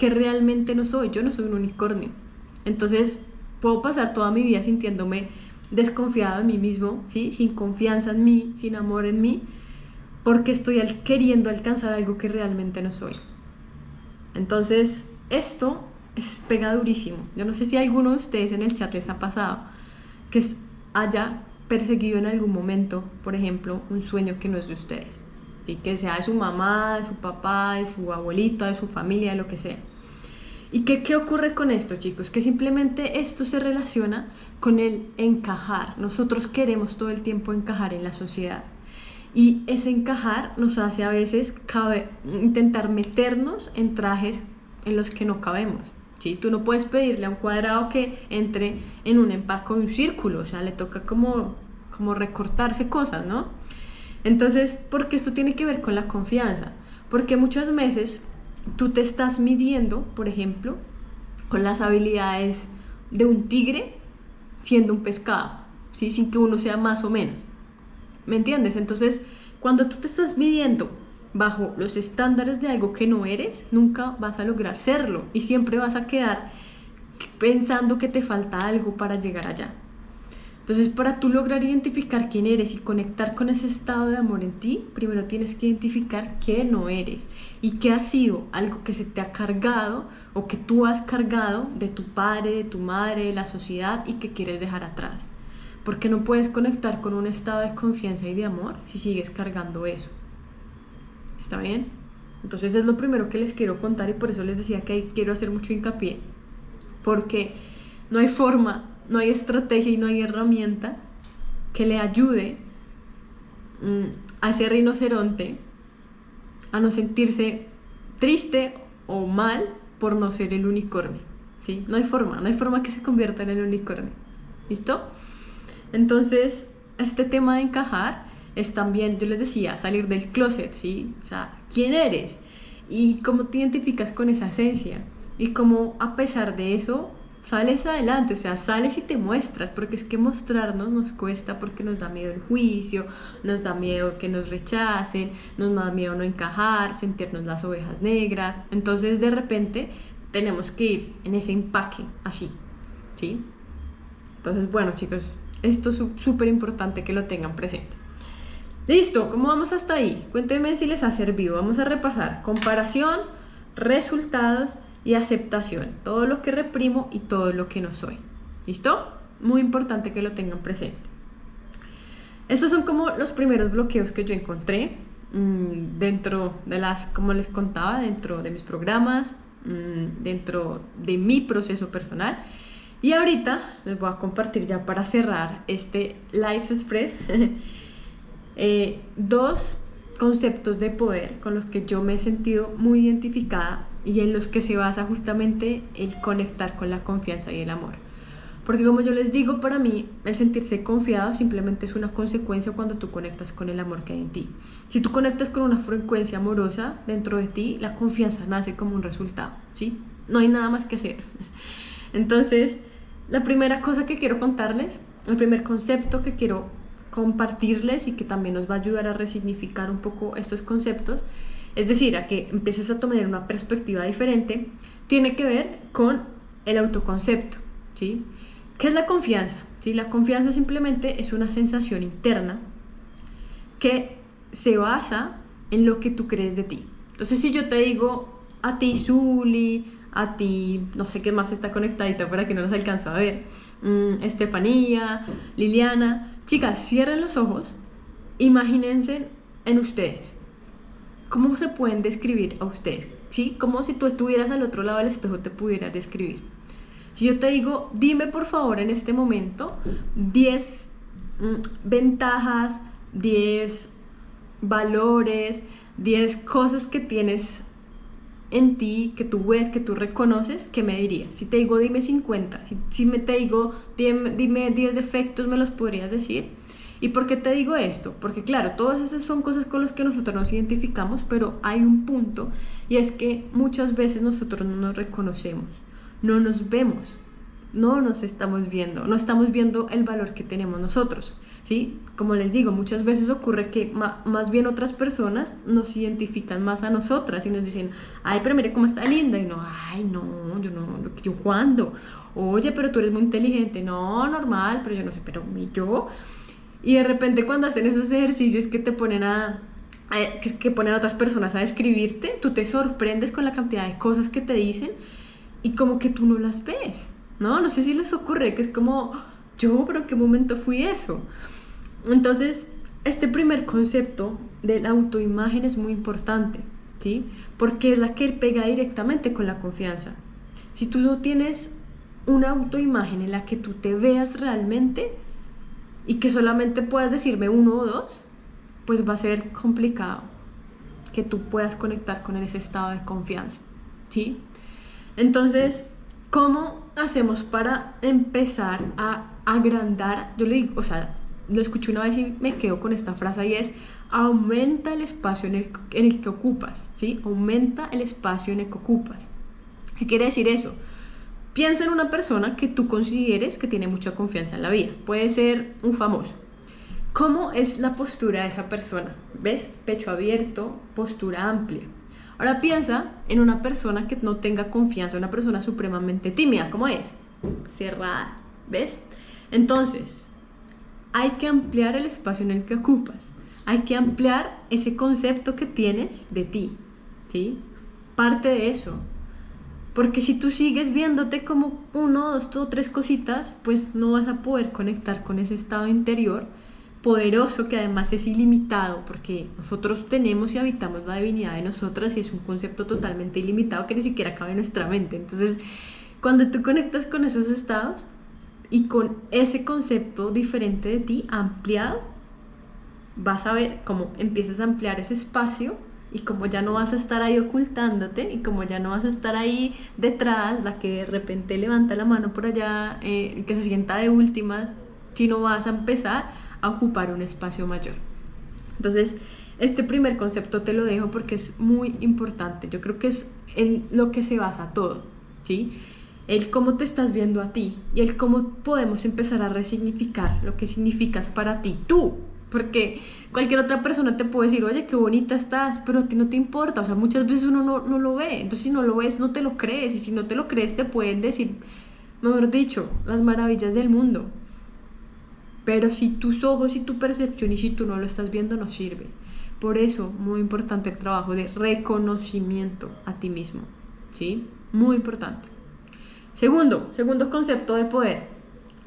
que realmente no soy. Yo no soy un unicornio. Entonces puedo pasar toda mi vida sintiéndome desconfiado de mí mismo, ¿sí? Sin confianza en mí, sin amor en mí, porque estoy queriendo alcanzar algo que realmente no soy. Entonces esto pega durísimo. Yo no sé si a alguno de ustedes en el chat les ha pasado que haya perseguido en algún momento, por ejemplo, un sueño que no es de ustedes, ¿sí? Que sea de su mamá, de su papá, de su abuelita, de su familia, de lo que sea. ¿Y qué ocurre con esto, chicos? Que simplemente esto se relaciona con el encajar. Nosotros queremos todo el tiempo encajar en la sociedad. Y ese encajar nos hace a veces intentar meternos en trajes en los que no cabemos. ¿Sí? Tú no puedes pedirle a un cuadrado que entre en un empaque de un círculo. O sea, le toca como recortarse cosas, ¿no? Entonces, porque esto tiene que ver con la confianza. Porque muchas veces tú te estás midiendo, por ejemplo, con las habilidades de un tigre siendo un pescado, ¿sí? Sin que uno sea más o menos. ¿Me entiendes? Entonces, cuando tú te estás midiendo bajo los estándares de algo que no eres, nunca vas a lograr serlo y siempre vas a quedar pensando que te falta algo para llegar allá. Entonces, para tú lograr identificar quién eres y conectar con ese estado de amor en ti, primero tienes que identificar qué no eres y qué ha sido algo que se te ha cargado o que tú has cargado de tu padre, de tu madre, de la sociedad y que quieres dejar atrás. Porque no puedes conectar con un estado de confianza y de amor si sigues cargando eso. ¿Está bien? Entonces es lo primero que les quiero contar y por eso les decía que ahí quiero hacer mucho hincapié. Porque no hay forma, no hay estrategia y no hay herramienta que le ayude a ese rinoceronte a no sentirse triste o mal por no ser el unicornio, ¿sí? No hay forma que se convierta en el unicornio. ¿Listo? Entonces, este tema de encajar es también, yo les decía, salir del closet, ¿sí? O sea, ¿quién eres? Y cómo te identificas con esa esencia. Y cómo a pesar de eso sales adelante, o sea, sales y te muestras, porque es que mostrarnos nos cuesta porque nos da miedo el juicio, nos da miedo que nos rechacen, nos da miedo no encajar, sentirnos las ovejas negras. Entonces, de repente, tenemos que ir en ese empaque así, ¿sí? Entonces, bueno, chicos, esto es súper importante que lo tengan presente. Listo, ¿cómo vamos hasta ahí? Cuéntenme si les ha servido. Vamos a repasar comparación, resultados y aceptación. Todo lo que reprimo y todo lo que no soy. ¿Listo? Muy importante que lo tengan presente. Estos son como los primeros bloqueos que yo encontré dentro de como les contaba, dentro de mis programas, dentro de mi proceso personal. Y ahorita les voy a compartir ya para cerrar este Life Express dos conceptos de poder con los que yo me he sentido muy identificada y en los que se basa justamente el conectar con la confianza y el amor. Porque como yo les digo, para mí el sentirse confiado simplemente es una consecuencia cuando tú conectas con el amor que hay en ti. Si tú conectas con una frecuencia amorosa dentro de ti, la confianza nace como un resultado, ¿sí? No hay nada más que hacer. Entonces, la primera cosa que quiero contarles, el primer concepto que quiero compartirles y que también nos va a ayudar a resignificar un poco estos conceptos, es decir, a que empieces a tomar una perspectiva diferente, tiene que ver con el autoconcepto, ¿sí? ¿Qué es la confianza? ¿Sí? La confianza simplemente es una sensación interna que se basa en lo que tú crees de ti. Entonces, si yo te digo a ti, Zuli, a ti, no sé qué más está conectadita para que no nos alcanza a ver, Estefanía, Liliana, chicas, cierren los ojos, imagínense en ustedes. ¿Cómo se pueden describir a ustedes? ¿Sí? Como si tú estuvieras al otro lado del espejo te pudieras describir. Si yo te digo, dime por favor en este momento 10 ventajas, 10 valores, 10 cosas que tienes en ti, que tú ves, que tú reconoces, ¿qué me dirías? Si te digo, dime 50, si te digo, dime 10 defectos, ¿me los podrías decir? ¿Y por qué te digo esto? Porque claro, todas esas son cosas con las que nosotros nos identificamos, pero hay un punto, y es que muchas veces nosotros no nos reconocemos, no nos vemos, no nos estamos viendo, no estamos viendo el valor que tenemos nosotros. ¿sí? Como les digo, muchas veces ocurre que más bien otras personas nos identifican más a nosotras y nos dicen, ay, pero mire cómo está linda, y no, ay, no, yo cuándo, oye, pero tú eres muy inteligente, no, normal, pero yo no sé, pero yo, y de repente cuando hacen esos ejercicios que te ponen que ponen a otras personas a describirte, tú te sorprendes con la cantidad de cosas que te dicen y como que tú no las ves, ¿no? No sé si les ocurre que es como, yo, pero ¿en qué momento fui eso? Entonces, este primer concepto de la autoimagen es muy importante, ¿sí? Porque es la que pega directamente con la confianza. Si tú no tienes una autoimagen en la que tú te veas realmente y que solamente puedas decirme uno o dos, pues va a ser complicado que tú puedas conectar con ese estado de confianza, ¿sí? Entonces, ¿cómo hacemos para empezar a agrandar? Yo le digo, o sea, lo escuché una vez y me quedo con esta frase y es, aumenta el espacio en el que ocupas, ¿sí? Aumenta el espacio en el que ocupas. ¿Qué quiere decir eso? Piensa en una persona que tú consideres que tiene mucha confianza en la vida. Puede ser un famoso. ¿Cómo es la postura de esa persona? ¿Ves? Pecho abierto, postura amplia. Ahora piensa en una persona que no tenga confianza, una persona supremamente tímida. ¿Cómo es? Cerrada. ¿Ves? Entonces, hay que ampliar el espacio en el que ocupas. Hay que ampliar ese concepto que tienes de ti, ¿sí? Parte de eso. Porque si tú sigues viéndote como uno, dos o tres cositas, pues no vas a poder conectar con ese estado interior poderoso que además es ilimitado, porque nosotros tenemos y habitamos la divinidad de nosotras y es un concepto totalmente ilimitado que ni siquiera cabe en nuestra mente. Entonces, cuando tú conectas con esos estados y con ese concepto diferente de ti, ampliado, vas a ver cómo empiezas a ampliar ese espacio y como ya no vas a estar ahí ocultándote y como ya no vas a estar ahí detrás, la que de repente levanta la mano por allá, que se sienta de últimas, sino vas a empezar a ocupar un espacio mayor. Entonces, este primer concepto te lo dejo porque es muy importante. Yo creo que es en lo que se basa todo, ¿sí? El cómo te estás viendo a ti y el cómo podemos empezar a resignificar lo que significas para ti, tú. Porque cualquier otra persona te puede decir, oye, qué bonita estás, pero a ti no te importa. O sea, muchas veces uno no lo ve. Entonces, si no lo ves, no te lo crees. Y si no te lo crees, te pueden decir, mejor dicho, las maravillas del mundo. Pero si tus ojos y tu percepción y si tú no lo estás viendo, no sirve. Por eso, muy importante el trabajo de reconocimiento a ti mismo, ¿sí? Muy importante. Segundo concepto de poder.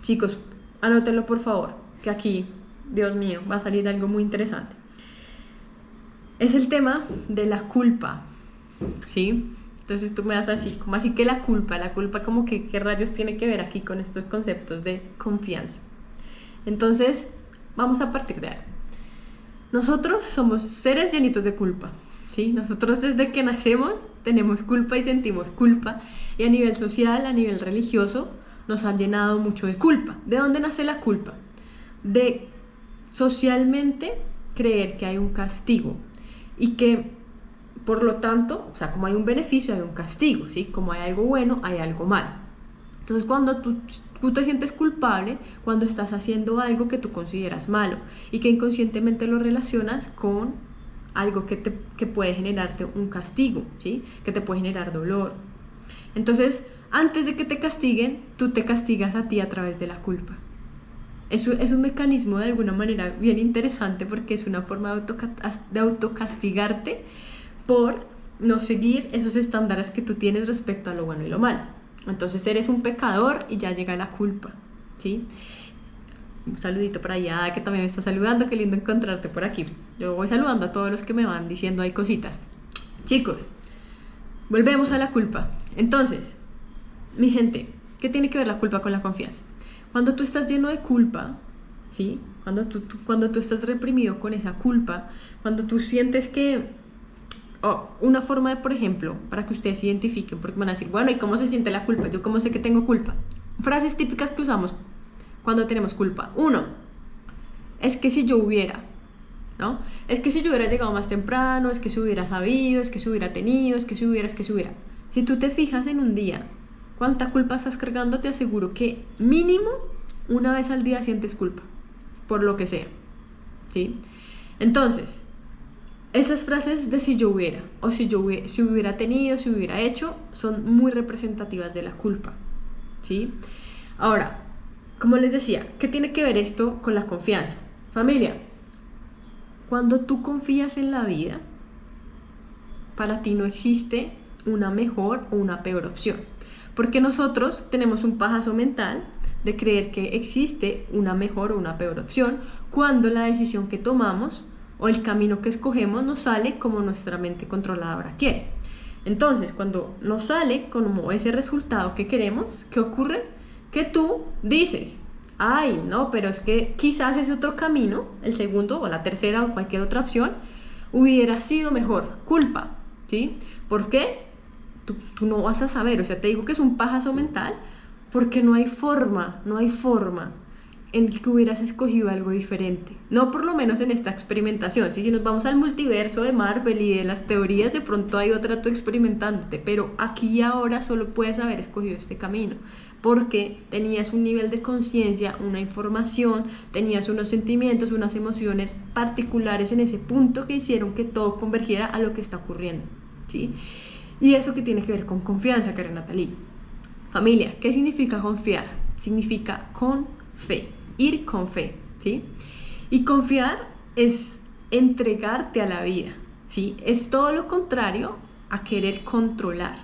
Chicos, anótenlo por favor, que aquí, Dios mío, va a salir algo muy interesante. Es el tema de la culpa, ¿sí? Entonces tú me das así, como así que la culpa como que qué rayos tiene que ver aquí con estos conceptos de confianza. Entonces, vamos a partir de algo. Nosotros somos seres llenitos de culpa, ¿sí? Nosotros desde que nacemos tenemos culpa y sentimos culpa. Y a nivel social, a nivel religioso, nos han llenado mucho de culpa. ¿De dónde nace la culpa? De socialmente creer que hay un castigo. Y que, por lo tanto, o sea, como hay un beneficio, hay un castigo, ¿sí? Como hay algo bueno, hay algo malo. Entonces, cuando tú te sientes culpable, cuando estás haciendo algo que tú consideras malo y que inconscientemente lo relacionas con algo que puede generarte un castigo, ¿sí? Que te puede generar dolor. Entonces, antes de que te castiguen, tú te castigas a ti a través de la culpa. Es un mecanismo de alguna manera bien interesante porque es una forma de autocastigarte por no seguir esos estándares que tú tienes respecto a lo bueno y lo malo. Entonces eres un pecador y ya llega la culpa, ¿sí? Un saludito para allá que también me está saludando, qué lindo encontrarte por aquí. Yo voy saludando a todos los que me van diciendo ahí cositas. Chicos, volvemos a la culpa. Entonces, mi gente, ¿qué tiene que ver la culpa con la confianza? Cuando tú estás lleno de culpa, ¿sí? Cuando tú estás reprimido con esa culpa, cuando tú sientes que una forma de, por ejemplo, para que ustedes se identifiquen, porque van a decir, bueno, ¿y cómo se siente la culpa? ¿Yo cómo sé que tengo culpa? Frases típicas que usamos cuando tenemos culpa. 1, es que si yo hubiera, ¿no? Es que si yo hubiera llegado más temprano, es que si hubiera sabido, es que si hubiera tenido, es que si hubiera. Si tú te fijas en un día, ¿cuánta culpa estás cargando? Te aseguro que mínimo una vez al día sientes culpa. por lo que sea, ¿sí? Entonces, esas frases de si yo hubiera, o si hubiera tenido, si hubiera hecho, son muy representativas de la culpa, ¿sí? Ahora, como les decía, ¿qué tiene que ver esto con la confianza? Familia, cuando tú confías en la vida, para ti no existe una mejor o una peor opción, porque nosotros tenemos un pajazo mental de creer que existe una mejor o una peor opción cuando la decisión que tomamos o el camino que escogemos nos sale como nuestra mente controladora quiere. Entonces, cuando nos sale como ese resultado que queremos, ¿qué ocurre? Que tú dices, ay, no, pero es que quizás ese otro camino, el segundo o la tercera o cualquier otra opción, hubiera sido mejor. Culpa, ¿sí? ¿Por qué? Tú no vas a saber, o sea, te digo que es un pajazo mental porque no hay forma en el que hubieras escogido algo diferente. No por lo menos en esta experimentación. Si nos vamos al multiverso de Marvel y de las teorías, de pronto hay otra tú experimentándote, pero aquí y ahora solo puedes haber escogido este camino, porque tenías un nivel de conciencia, una información, tenías unos sentimientos, unas emociones particulares en ese punto que hicieron que todo convergiera a lo que está ocurriendo, ¿sí? Y eso que tiene que ver con confianza, Karen Natalie. Familia, ¿qué significa confiar? Significa con fe, ir con fe, ¿sí? Y confiar es entregarte a la vida, ¿sí? Es todo lo contrario a querer controlar.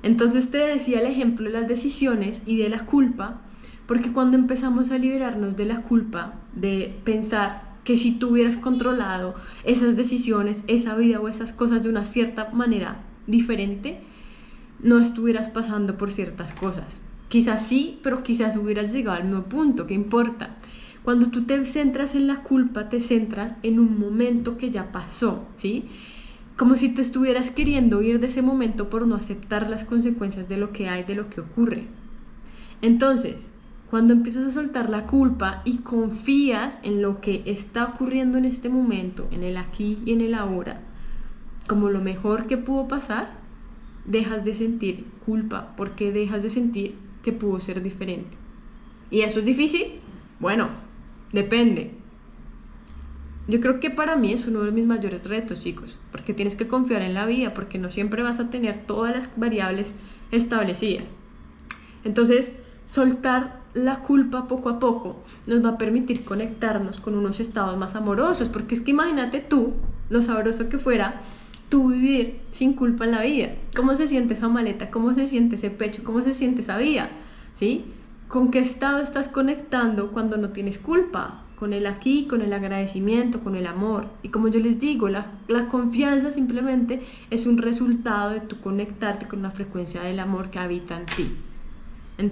Entonces te decía el ejemplo de las decisiones y de la culpa, porque cuando empezamos a liberarnos de la culpa, de pensar que si tú hubieras controlado esas decisiones, esa vida o esas cosas de una cierta manera diferente, no estuvieras pasando por ciertas cosas. Quizás sí, pero quizás hubieras llegado al mismo punto, ¿qué importa? Cuando tú te centras en la culpa, te centras en un momento que ya pasó, ¿sí? Como si te estuvieras queriendo ir de ese momento por no aceptar las consecuencias de lo que hay, de lo que ocurre. Entonces, cuando empiezas a soltar la culpa y confías en lo que está ocurriendo en este momento, en el aquí y en el ahora, como lo mejor que pudo pasar, dejas de sentir culpa, porque dejas de sentir que pudo ser diferente. ¿Y eso es difícil? Bueno, depende. Yo creo que para mí es uno de mis mayores retos, chicos, porque tienes que confiar en la vida, porque no siempre vas a tener todas las variables establecidas. Entonces, soltar la culpa poco a poco nos va a permitir conectarnos con unos estados más amorosos, porque es que imagínate tú, lo sabroso que fuera tú vivir sin culpa en la vida. ¿Cómo se siente esa maleta? ¿Cómo se siente ese pecho? ¿Cómo se siente esa vida? ¿Sí? ¿Con qué estado estás conectando cuando no tienes culpa? Con el aquí, con el agradecimiento, con el amor. Y como yo les digo, la confianza simplemente es un resultado de tu conectarte con la frecuencia del amor que habita en ti.